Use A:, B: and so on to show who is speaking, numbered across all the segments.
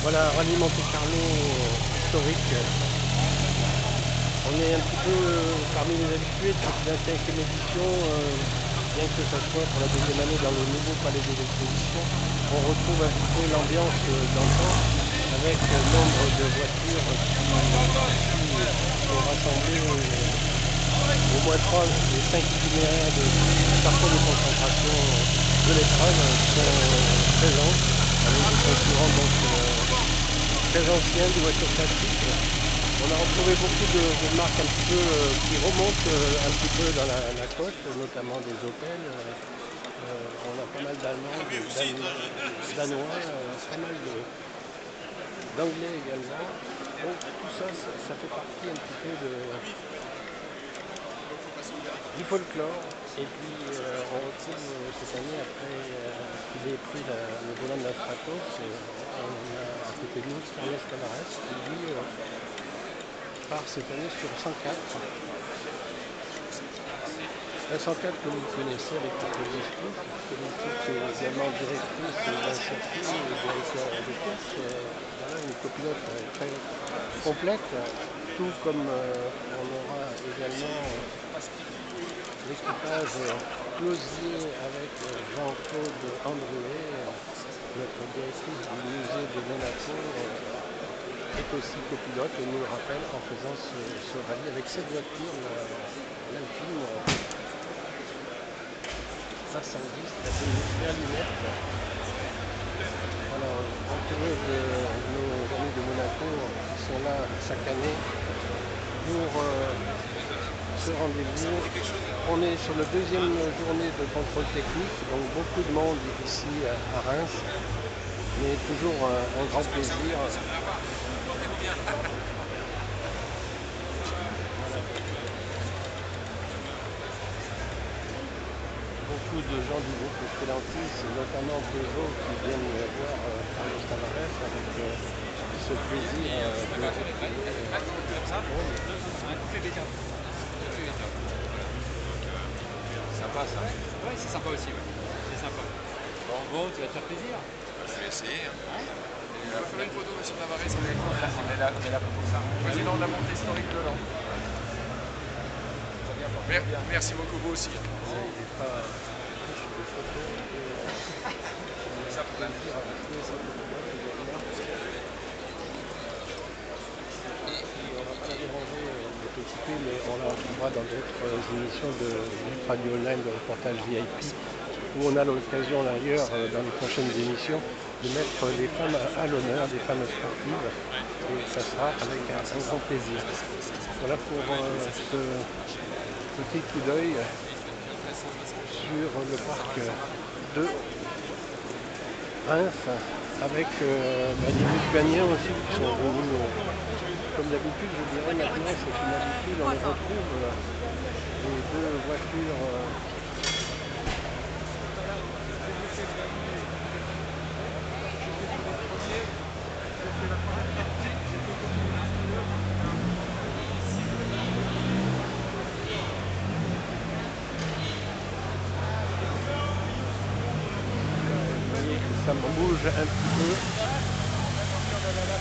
A: Voilà, Rallye Monte Carlo historique. On est un petit peu parmi les habitués de cette 25e édition, bien que ce soit pour la deuxième année dans le nouveau palais des expositions. On retrouve un petit peu l'ambiance d'antan avec nombre de voitures qui sont rassemblées au moins 3 des 5 itinéraires de parcours de concentration de l'épreuve sont présents avec des concurrents donc, très anciens, des voitures classiques. On a retrouvé beaucoup de marques un petit peu qui remontent un petit peu dans la côte, notamment des Opel. On a pas mal d'Allemands, Danois, pas mal d'Anglais également. Donc tout ça, ça fait partie un petit peu du folklore. Et puis on retrouve cette année, après qu'il ait pris le volant de la Stratos, on a à côté de nous Carlos Tavares qui lui part cette année sur 104. Un 104 que vous connaissez avec Patrick Discours, qui est également directrice d'un circuit et directeur de course. Voilà, une copilote très complète, tout comme on aura également l'équipage Closier avec Jean-Claude Androuet, notre directrice du musée de Monaco, est aussi copilote et nous le rappelle en faisant ce rallye avec cette voiture, l'Alpine 510, la Berlinette. Voilà, entouré de nos amis de Monaco qui sont là chaque année pour ce rendez-vous. On est sur la deuxième journée de contrôle technique, donc beaucoup de monde ici à Reims, mais toujours un grand plaisir. Beaucoup de gens du groupe Stellantis, notamment Peugeot, qui viennent voir Carlos Tavares avec ce plaisir de retrouver
B: Sympa ça. Oui, c'est sympa aussi, ouais. C'est sympa. Bon, tu vas te faire plaisir.
C: Je vais essayer. Hein.
B: On va faire une photo, monsieur Tavares. On est là pour ça. Président de la montée historique de l'an. Merci beaucoup, vous aussi.
A: et pas riche de photos. Et ça pour plaisir à retrouver cette copilote également. Et on ne va pas la déranger de t'occuper, mais on la retrouvera dans d'autres émissions de Vip Radio Online, de reportage VIP, où on a l'occasion d'ailleurs, dans les prochaines émissions, de mettre les femmes à l'honneur, des femmes sportives, et ça sera avec un grand plaisir. Voilà pour ce petit coup d'œil sur le parc de Reims, avec des Lituaniens aussi qui sont venus, comme d'habitude, je dirais maintenant, c'est une habitude, on les retrouve, les deux voitures. Vous voyez que ça bouge un petit peu.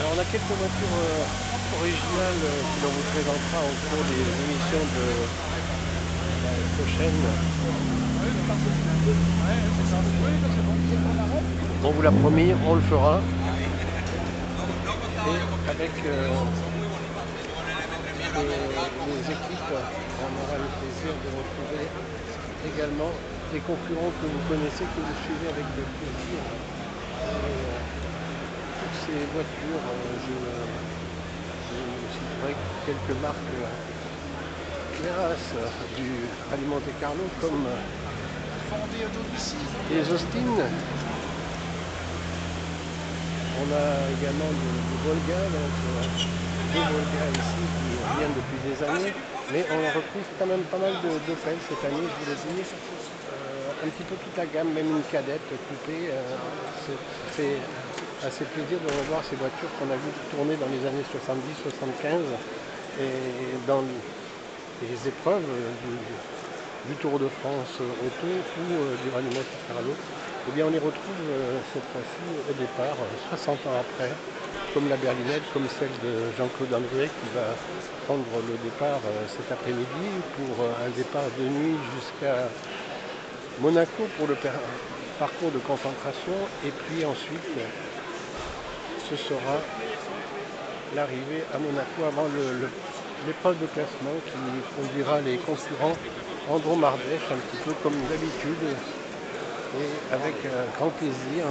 A: Alors on a quelques voitures originales que l'on vous présentera au cours des émissions de la prochaine. On vous l'a promis, on le fera. Et avec les équipes, on aura le plaisir de retrouver également des concurrents que vous connaissez, que vous suivez avec plaisir. Toutes ces voitures, je citerai quelques marques classe du Rallye Monte Carlo comme les Austin. On a également du Volga, donc deux Volga ici qui viennent depuis des années, mais on retrouve quand même pas mal d'Opel cette année, je vous l'ai dit. Un petit peu toute la gamme, même une cadette coupée. Ça fait assez plaisir de revoir ces voitures qu'on a vues tourner dans les années 70-75 et dans les épreuves du Tour de France auto ou du Rallye Monte Carlo. Eh bien, on les retrouve cette fois-ci au départ, 60 ans après, comme la berlinette, comme celle de Jean-Claude Andrieux qui va prendre le départ cet après-midi pour un départ de nuit jusqu'à Monaco pour le parcours de concentration. Et puis ensuite, ce sera l'arrivée à Monaco avant l'épreuve de classement qui conduira les concurrents Andron-Mardèche, un petit peu comme d'habitude, et avec grand plaisir.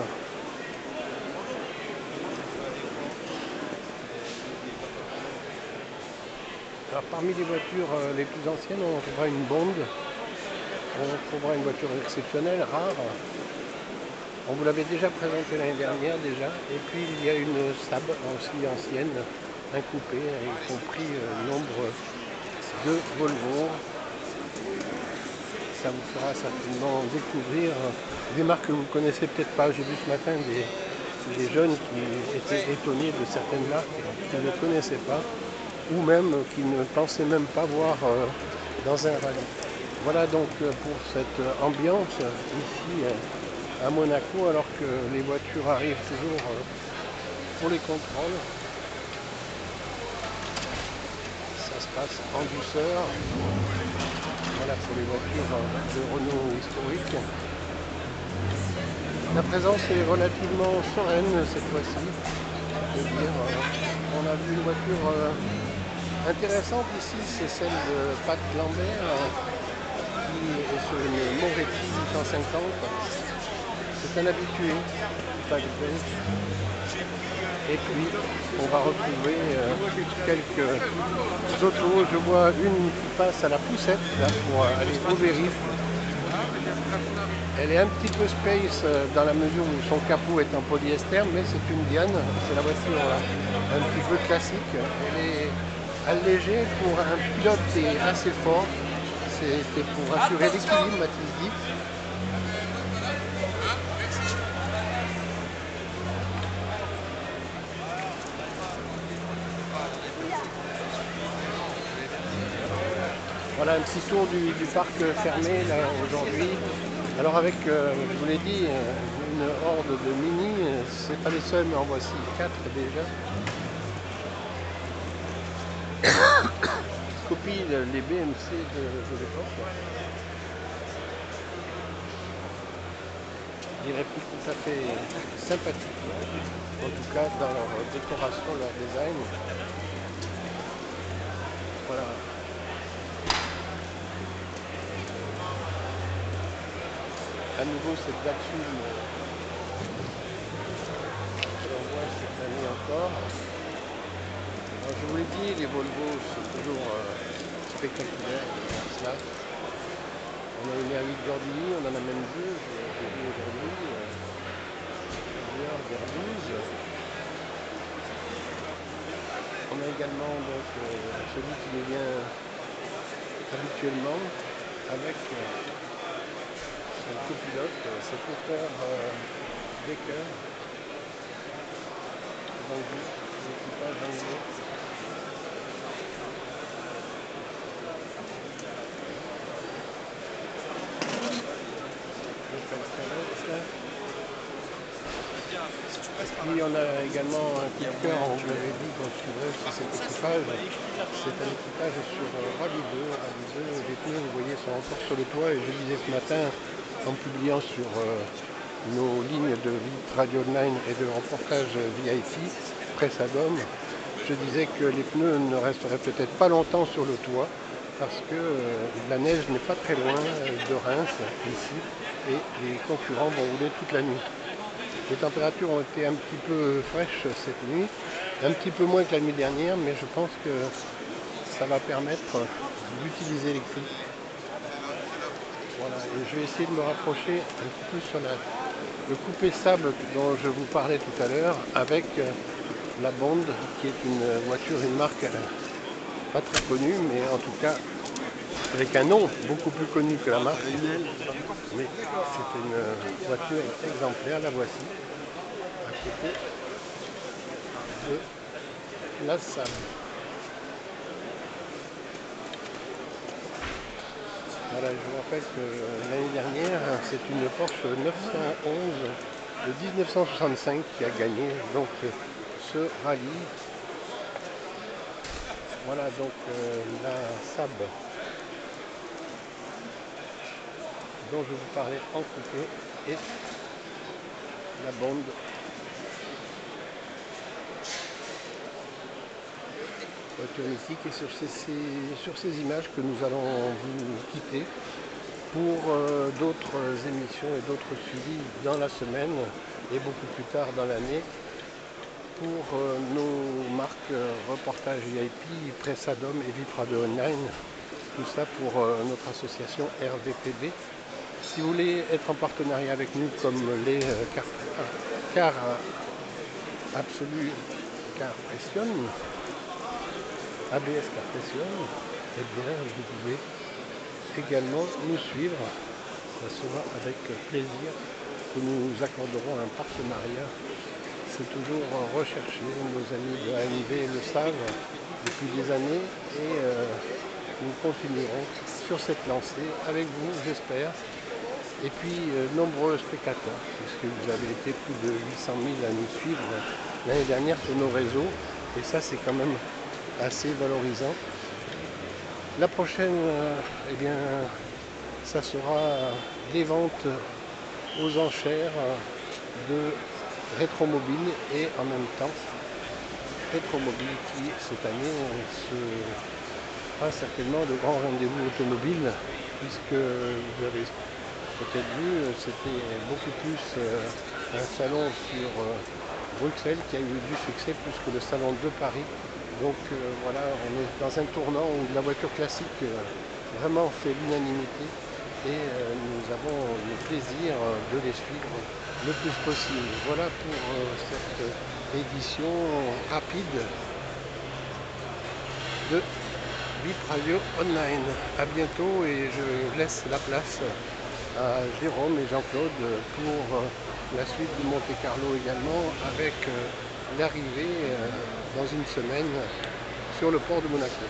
A: Alors, parmi les voitures les plus anciennes, on trouvera une Bond, on trouvera une voiture exceptionnelle, rare. On vous l'avait déjà présentée l'année dernière déjà. Et puis il y a une Saab aussi ancienne, un coupé, y compris nombre de Volvo. Ça vous fera certainement découvrir des marques que vous ne connaissez peut-être pas. J'ai vu ce matin des jeunes qui étaient étonnés de certaines marques qu'ils ne connaissaient pas, ou même qui ne pensaient même pas voir dans un rallye. Voilà donc pour cette ambiance ici à Monaco, alors que les voitures arrivent toujours pour les contrôles. Ça se passe en douceur. Voilà pour les voitures de Renault historiques. La présence est relativement sereine cette fois-ci. Je veux dire, on a vu une voiture intéressante ici, c'est celle de Pat Lambert qui est sur une Moretti 850. C'est un habitué du packbench. Et puis on va retrouver quelques autos. Je vois une qui passe à la poussette là, pour aller au vérif. Elle est un petit peu space dans la mesure où son capot est en polyester, mais c'est une Diane, c'est la voiture un petit peu classique. Elle est allégée pour un pilote qui est assez fort. C'était pour assurer l'équilibre, Mathis dit. Voilà un petit tour du parc fermé là aujourd'hui. Alors avec, je vous l'ai dit, une horde de mini, c'est pas les seuls, mais en voici 4 déjà. Copie les BMC de l'époque. Des répliques tout à fait sympathiques, en tout cas dans leur décoration, leur design. Voilà. À nouveau cette Datsun que l'on voit cette année encore. Alors, je vous l'ai dit, les Volvo c'est toujours spectaculaire de voir cela. On a une R8 Gordini, on en a même deux, j'ai vu aujourd'hui, plusieurs Verdouze. On a également donc, celui qui nous vient habituellement avec son copilote, c'est Peter Becker, donc l'équipage anglais. Et puis on a également un coup de cœur, on vous l'avait dit qu'on suivrait cet équipage. C'est un équipage sur Rallye 2. Rallye 2, les pneus, vous voyez, sont encore sur le toit. Et je disais ce matin, en publiant sur nos lignes de Radio 9 et de reportage VIP, Presse à Dôme, je disais que les pneus ne resteraient peut-être pas longtemps sur le toit parce que la neige n'est pas très loin de Reims, ici, et les concurrents vont rouler toute la nuit. Les températures ont été un petit peu fraîches cette nuit, un petit peu moins que la nuit dernière, mais je pense que ça va permettre d'utiliser les cris. Voilà, et je vais essayer de me rapprocher un petit peu sur le coupé sable dont je vous parlais tout à l'heure, avec la Bond, qui est une voiture, une marque pas très connue, mais en tout cas avec un nom beaucoup plus connu que la marque. Mais c'est une voiture exemplaire, la voici, à côté de la Saab. Voilà, je vous rappelle que l'année dernière, c'est une Porsche 911 de 1965 qui a gagné donc ce rallye. Voilà donc la Saab dont je vous parlais en coupé et la Bond. Voiture mythique, et sur ces images que nous allons vous quitter pour d'autres émissions et d'autres suivis dans la semaine et beaucoup plus tard dans l'année pour nos marques reportage VIP, Pressadom et Viprado Online, tout ça pour notre association RVPB. Si vous voulez être en partenariat avec nous comme les Car Absolu Car Pression, ABS Car Pression, eh bien vous pouvez également nous suivre. Ça sera avec plaisir que nous accorderons un partenariat. C'est toujours recherché, nos amis de ANV le savent depuis des années et nous continuerons sur cette lancée avec vous, j'espère. Et puis nombreux spectateurs, puisque vous avez été plus de 800 000 à nous suivre l'année dernière sur nos réseaux, et ça c'est quand même assez valorisant. La prochaine, eh bien, ça sera des ventes aux enchères de Rétromobile et en même temps Rétromobile qui cette année sera certainement de grands rendez-vous automobiles, puisque vous avez peut-être vu, c'était beaucoup plus un salon sur Bruxelles qui a eu du succès plus que le salon de Paris. Donc voilà, on est dans un tournant où la voiture classique vraiment fait l'unanimité et nous avons le plaisir de les suivre le plus possible. Voilà pour cette édition rapide de VIP Radio Online. A bientôt, et je laisse la place à Jérôme et Jean-Claude pour la suite du Monte Carlo également, avec l'arrivée dans une semaine sur le port de Monaco.